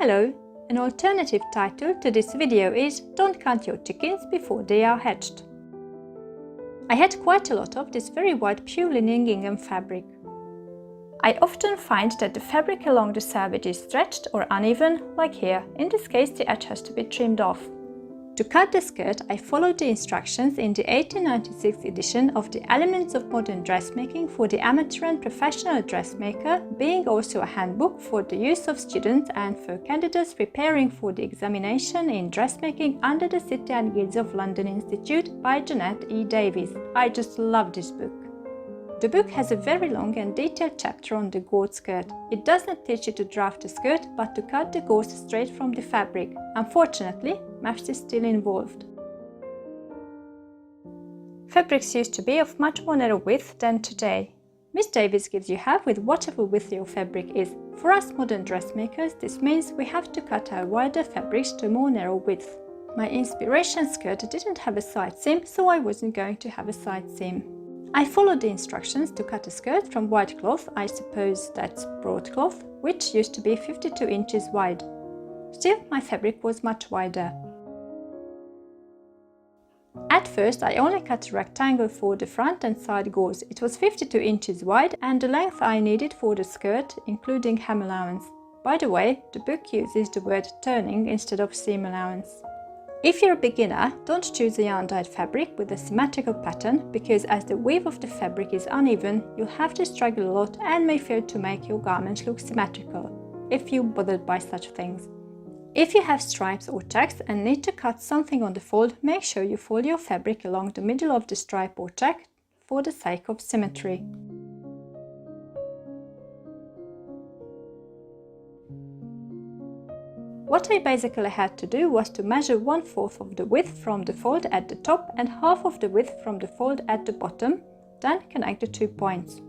Hello! An alternative title to this video is "Don't count your chickens before they are hatched." I had quite a lot of this very white pure linen gingham fabric. I often find that the fabric along the selvage is stretched or uneven, like here. In this case, the edge has to be trimmed off. To cut the skirt, I followed the instructions in the 1896 edition of the Elements of Modern Dressmaking for the Amateur and Professional Dressmaker, being also a handbook for the use of students and for candidates preparing for the examination in dressmaking under the City and Guilds of London Institute by Jeanette E. Davies. I just love this book. The book has a very long and detailed chapter on the gauze skirt. It does not teach you to draft a skirt, but to cut the gauze straight from the fabric. Unfortunately, maths is still involved. Fabrics used to be of much more narrow width than today. Miss Davies gives you half with whatever width your fabric is. For us modern dressmakers, this means we have to cut our wider fabrics to a more narrow width. My inspiration skirt didn't have a side seam, so I wasn't going to have a side seam. I followed the instructions to cut a skirt from white cloth, I suppose that's broadcloth, which used to be 52 inches wide. Still, my fabric was much wider. At first, I only cut a rectangle for the front and side gauze. It was 52 inches wide and the length I needed for the skirt, including hem allowance. By the way, the book uses the word turning instead of seam allowance. If you're a beginner, don't choose a yarn-dyed fabric with a symmetrical pattern, because as the weave of the fabric is uneven, you'll have to struggle a lot and may fail to make your garment look symmetrical, if you're bothered by such things. If you have stripes or checks and need to cut something on the fold, make sure you fold your fabric along the middle of the stripe or check for the sake of symmetry. What I basically had to do was to measure 1/4 of the width from the fold at the top and half of the width from the fold at the bottom, then connect the 2 points.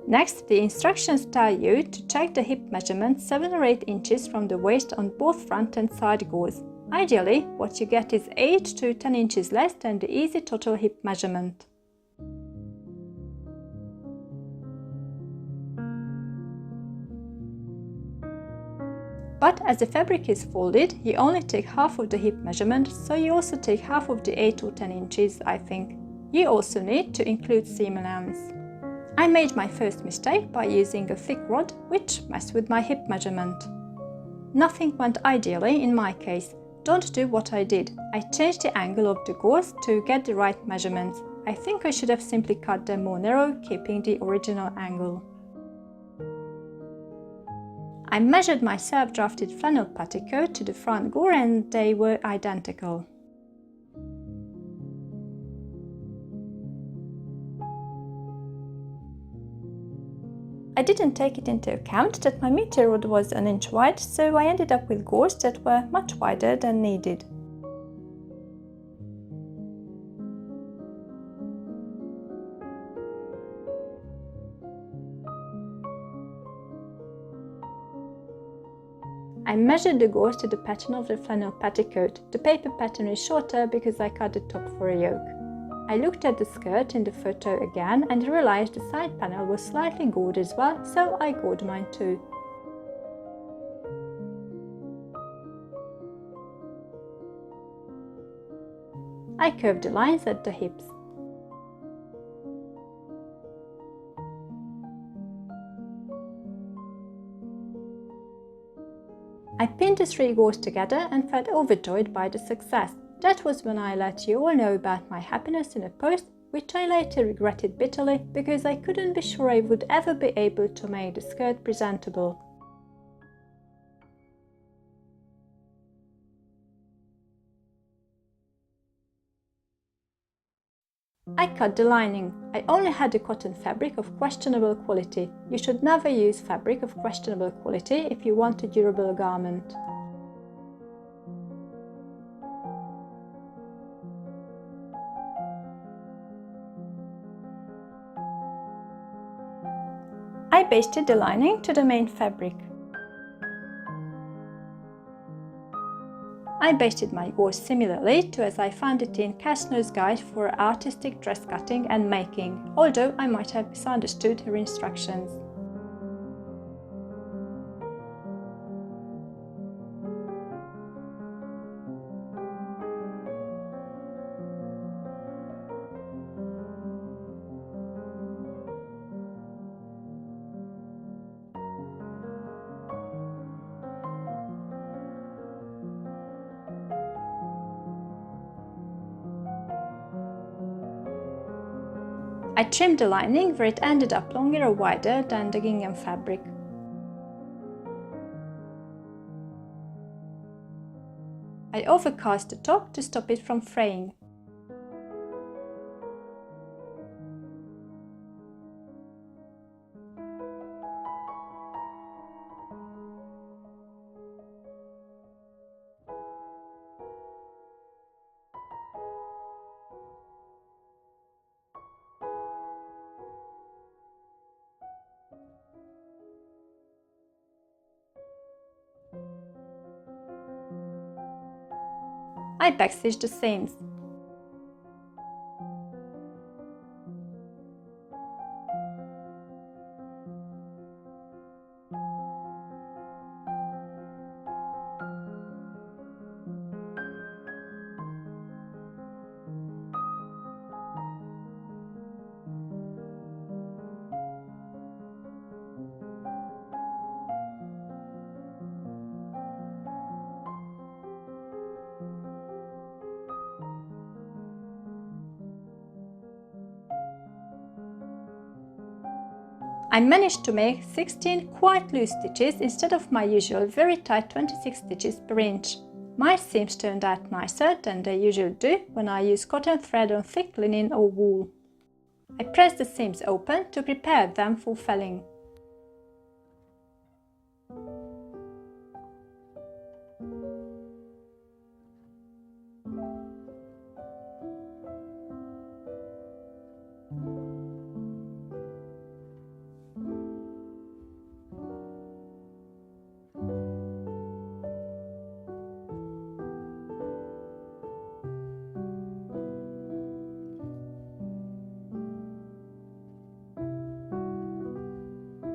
Next, the instructions tell you to check the hip measurement 7 or 8 inches from the waist on both front and side gauze. Ideally, what you get is 8 to 10 inches less than the easy total hip measurement. But as the fabric is folded, you only take half of the hip measurement, so you also take half of the 8 or 10 inches, I think. You also need to include seam allowance. I made my first mistake by using a thick rod, which messed with my hip measurement. Nothing went ideally in my case. Don't do what I did. I changed the angle of the gauze to get the right measurements. I think I should have simply cut them more narrow, keeping the original angle. I measured my self-drafted flannel petticoat to the front gore and they were identical. I didn't take it into account that my meter rod was 1 inch wide, so I ended up with gores that were much wider than needed. I measured the gauze to the pattern of the flannel petticoat. The paper pattern is shorter because I cut the top for a yoke. I looked at the skirt in the photo again and realized the side panel was slightly gored as well, so I gored mine too. I curved the lines at the hips. I pinned the 3 gauze together and felt overjoyed by the success. That was when I let you all know about my happiness in a post, which I later regretted bitterly because I couldn't be sure I would ever be able to make the skirt presentable. I cut the lining. I only had a cotton fabric of questionable quality. You should never use fabric of questionable quality if you want a durable garment. I basted the lining to the main fabric. I basted my gauze similarly to as I found it in Casno's Guide for Artistic Dress Cutting and Making, although I might have misunderstood her instructions. I trimmed the lining where it ended up longer or wider than the gingham fabric. I overcast the top to stop it from fraying. I backstitched the seams. I managed to make 16 quite loose stitches instead of my usual very tight 26 stitches per inch. My seams turned out nicer than they usually do when I use cotton thread on thick linen or wool. I pressed the seams open to prepare them for felling.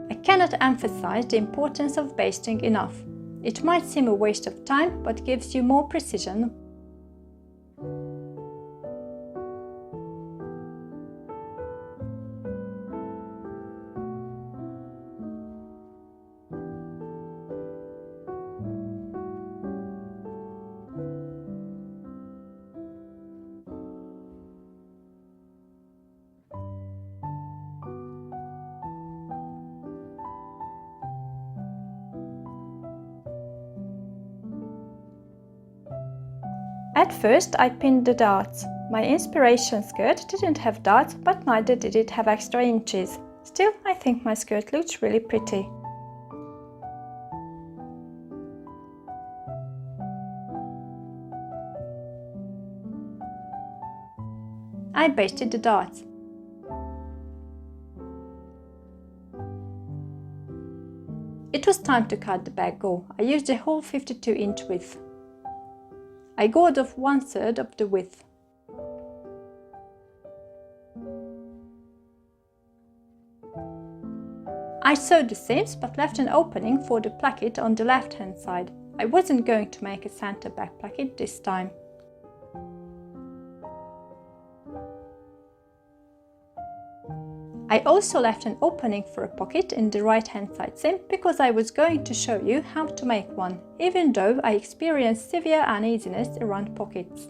I cannot emphasize the importance of basting enough. It might seem a waste of time, but gives you more precision. At first I pinned the darts. My inspiration skirt didn't have darts, but neither did it have extra inches. Still, I think my skirt looks really pretty. I basted the darts. It was time to cut the back gore. I used a whole 52-inch width. I gored off 1/3 of the width. I sewed the seams but left an opening for the placket on the left hand side. I wasn't going to make a center back placket this time. I also left an opening for a pocket in the right hand side seam because I was going to show you how to make one, even though I experienced severe uneasiness around pockets.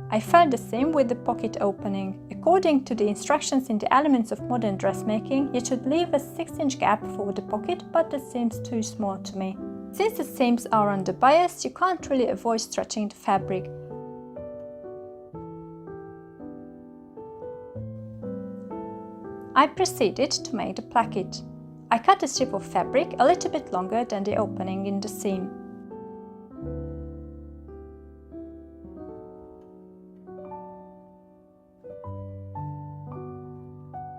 I filled the seam with the pocket opening. According to the instructions in the Elements of Modern Dressmaking, you should leave a 6-inch gap for the pocket, but that seems too small to me. Since the seams are on the bias, you can't really avoid stretching the fabric. I proceeded to make the placket. I cut a strip of fabric a little bit longer than the opening in the seam.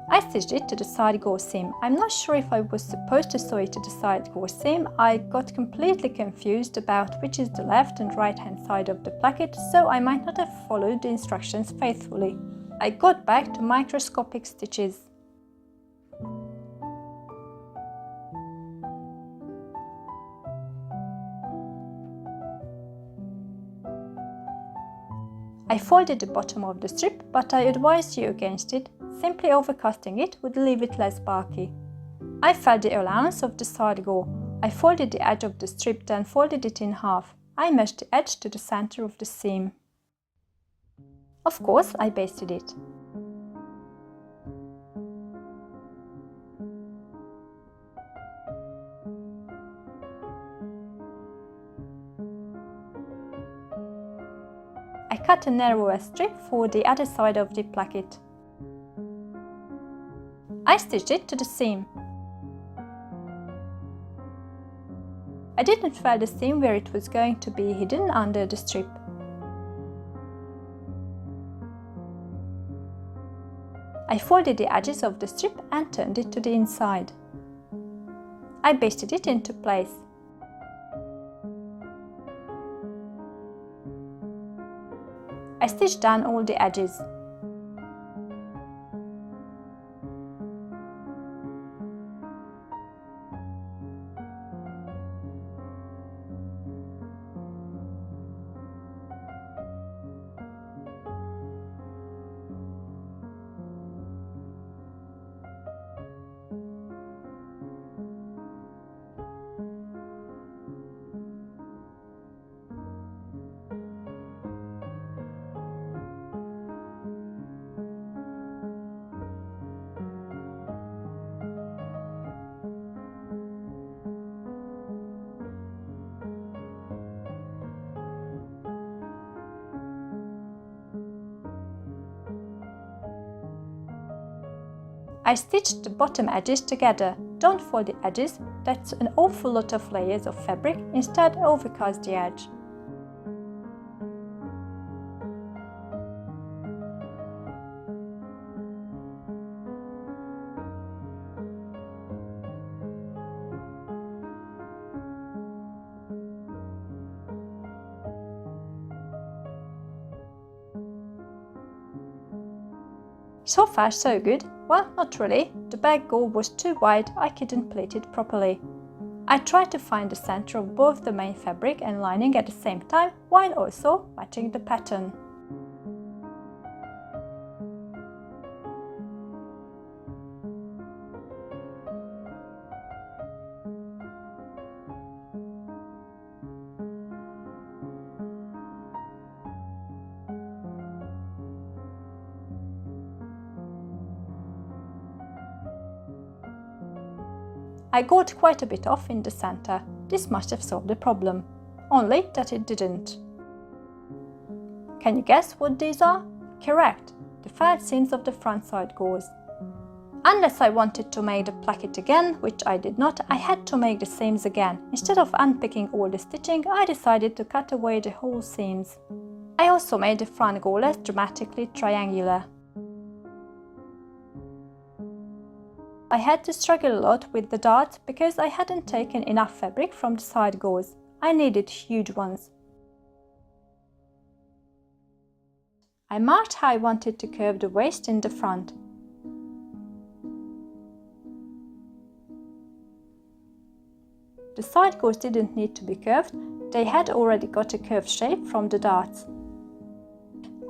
I stitched it to the side gore seam. I'm not sure if I was supposed to sew it to the side gore seam. I got completely confused about which is the left and right hand side of the placket, so I might not have followed the instructions faithfully. I got back to microscopic stitches. I folded the bottom of the strip, but I advise you against it. Simply overcasting it would leave it less bulky. I felt the allowance of the side gore. I folded the edge of the strip, then folded it in half. I meshed the edge to the center of the seam. Of course, I basted it. I cut a narrower strip for the other side of the placket. I stitched it to the seam. I didn't feel the seam where it was going to be hidden under the strip. I folded the edges of the strip and turned it to the inside. I basted it into place. I stitched down all the edges. I stitched the bottom edges together. Don't fold the edges, that's an awful lot of layers of fabric. Instead, overcast the edge. So far so good. Well, not really. The back gore was too wide, I couldn't pleat it properly. I tried to find the center of both the main fabric and lining at the same time, while also matching the pattern. I got quite a bit off in the center. This must have solved the problem. Only that it didn't. Can you guess what these are? Correct, the felt seams of the front side gores. Unless I wanted to make the placket again, which I did not, I had to make the seams again. Instead of unpicking all the stitching, I decided to cut away the whole seams. I also made the front gore less dramatically triangular. I had to struggle a lot with the darts because I hadn't taken enough fabric from the side gores. I needed huge ones. I marked how I wanted to curve the waist in the front. The side gores didn't need to be curved, they had already got a curved shape from the darts.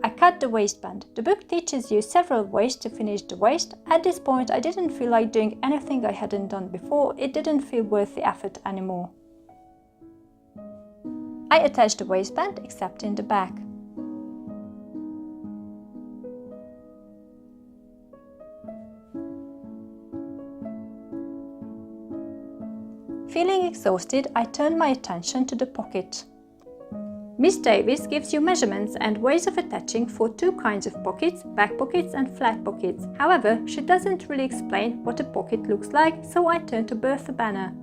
I cut the waistband. The book teaches you several ways to finish the waist. At this point I didn't feel like doing anything I hadn't done before, it didn't feel worth the effort anymore. I attached the waistband except in the back. Feeling exhausted, I turned my attention to the pocket. Miss Davis gives you measurements and ways of attaching for two kinds of pockets, back pockets and flat pockets. However, she doesn't really explain what a pocket looks like, so I turned to Bertha Banner.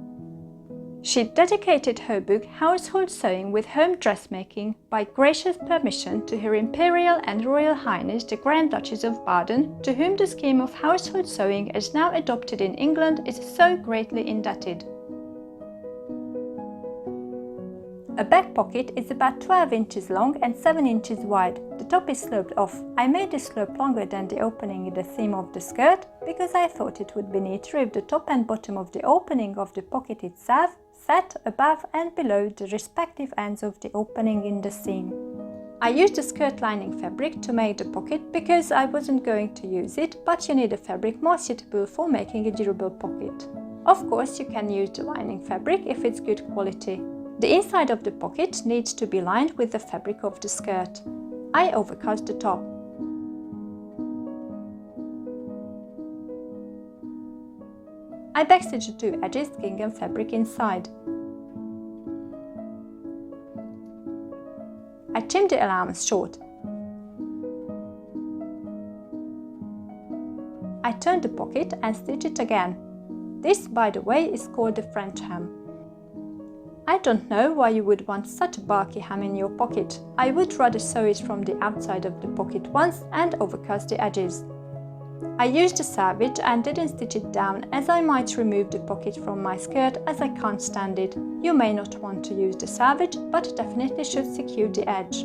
She dedicated her book Household Sewing with Home Dressmaking by gracious permission to Her Imperial and Royal Highness the Grand Duchess of Baden, to whom the scheme of household sewing as now adopted in England is so greatly indebted. A back pocket is about 12 inches long and 7 inches wide. The top is sloped off. I made the slope longer than the opening in the seam of the skirt because I thought it would be neater if the top and bottom of the opening of the pocket itself sat above and below the respective ends of the opening in the seam. I used the skirt lining fabric to make the pocket because I wasn't going to use it, but you need a fabric more suitable for making a durable pocket. Of course, you can use the lining fabric if it's good quality. The inside of the pocket needs to be lined with the fabric of the skirt. I overcut the top. I backstitched the two edges gingham fabric inside. I trimmed the allowance short. I turned the pocket and stitched it again. This, by the way, is called the French hem. I don't know why you would want such a bulky hem in your pocket. I would rather sew it from the outside of the pocket once and overcut the edges. I used the selvage and didn't stitch it down, as I might remove the pocket from my skirt as I can't stand it. You may not want to use the selvage, but definitely should secure the edge.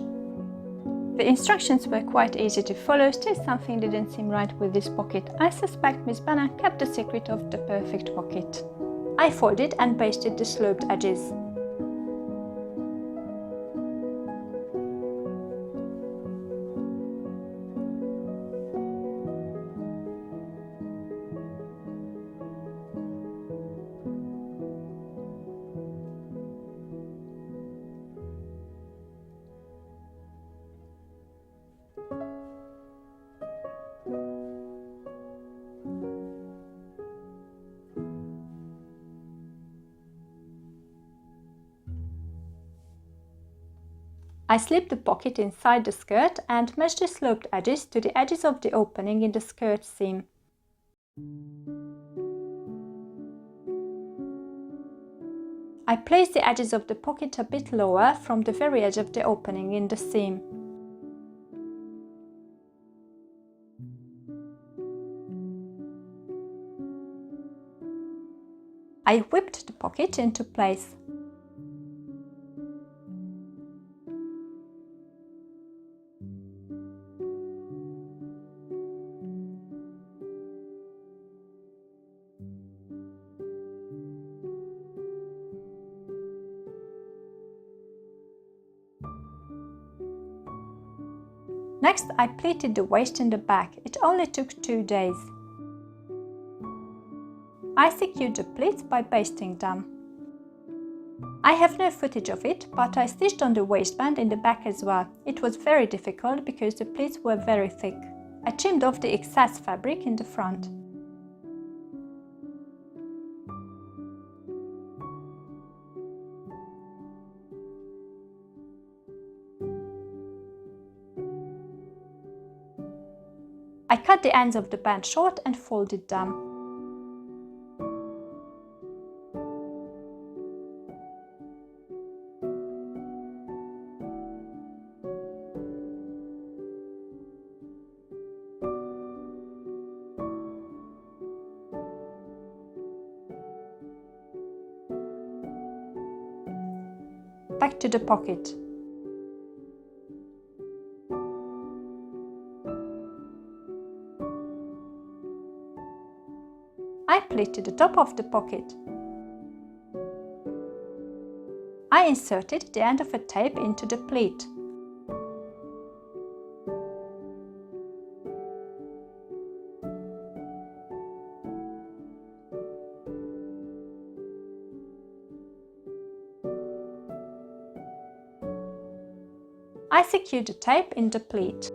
The instructions were quite easy to follow, still something didn't seem right with this pocket. I suspect Miss Banner kept the secret of the perfect pocket. I folded and basted the sloped edges. I slipped the pocket inside the skirt and matched the sloped edges to the edges of the opening in the skirt seam. I placed the edges of the pocket a bit lower from the very edge of the opening in the seam. I whipped the pocket into place. Next, I pleated the waist and the back. It only took 2 days. I secured the pleats by basting them. I have no footage of it, but I stitched on the waistband in the back as well. It was very difficult because the pleats were very thick. I trimmed off the excess fabric in the front. I cut the ends of the band short and folded them. Back to the pocket. I pleated the top of the pocket. I inserted the end of a tape into the pleat. I secured the tape in the pleat.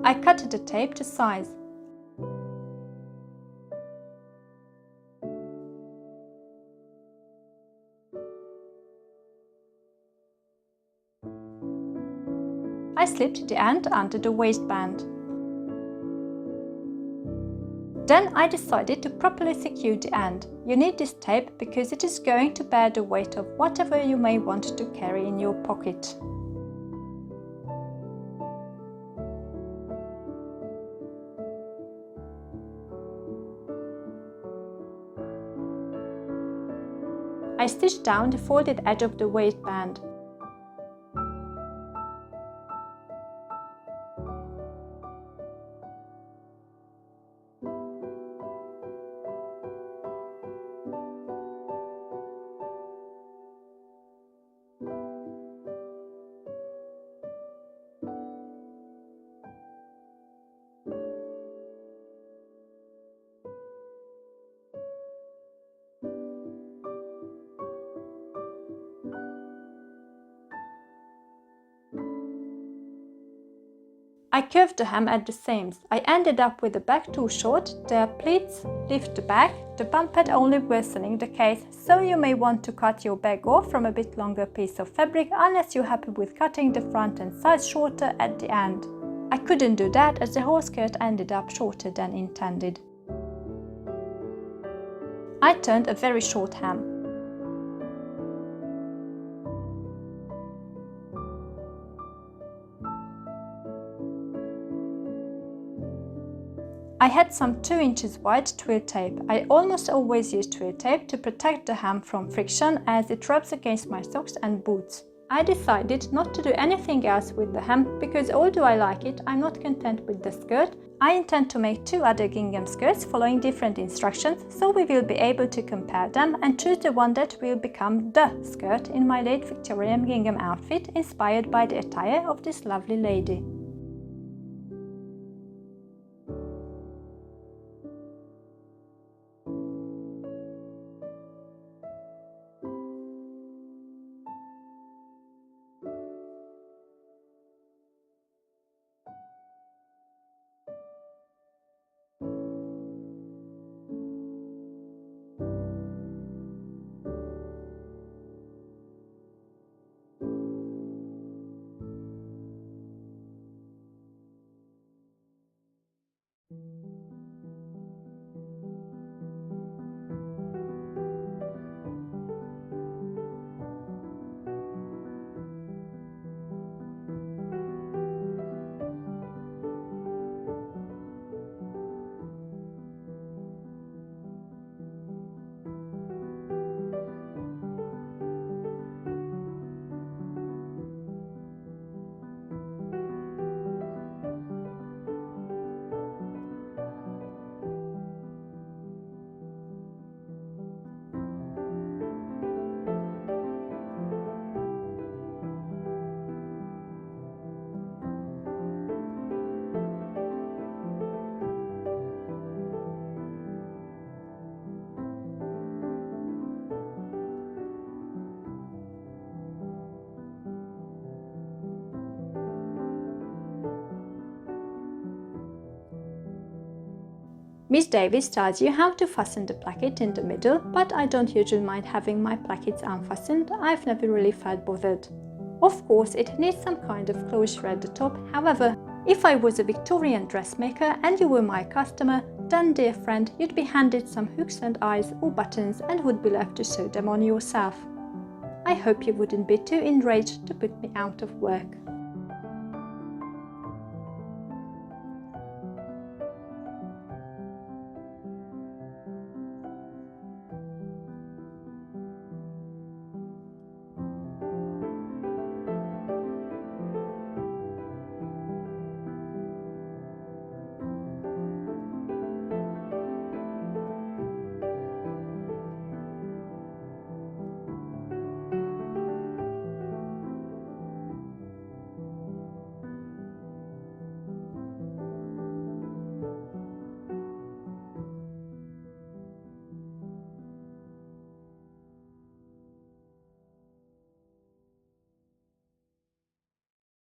I cut the tape to size. slipped the end under the waistband. Then I decided to properly secure the end. You need this tape because it is going to bear the weight of whatever you may want to carry in your pocket. I stitched down the folded edge of the waistband. I curved the hem at the seams. I ended up with the back too short, the pleats lift the back, the bump pad only worsening the case, so you may want to cut your bag off from a bit longer piece of fabric unless you're happy with cutting the front and sides shorter at the end. I couldn't do that as the whole skirt ended up shorter than intended. I turned a very short hem. I had some 2 inches wide twill tape. I almost always use twill tape to protect the hem from friction as it rubs against my socks and boots. I decided not to do anything else with the hem because although I like it, I'm not content with the skirt. I intend to make 2 other gingham skirts following different instructions, so we will be able to compare them and choose the one that will become the skirt in my late Victorian gingham outfit inspired by the attire of this lovely lady. Miss Davis tells you how to fasten the placket in the middle, but I don't usually mind having my plackets unfastened. I've never really felt bothered. Of course, it needs some kind of closure at the top. However, if I was a Victorian dressmaker and you were my customer, then dear friend, you'd be handed some hooks and eyes or buttons and would be left to sew them on yourself. I hope you wouldn't be too enraged to put me out of work.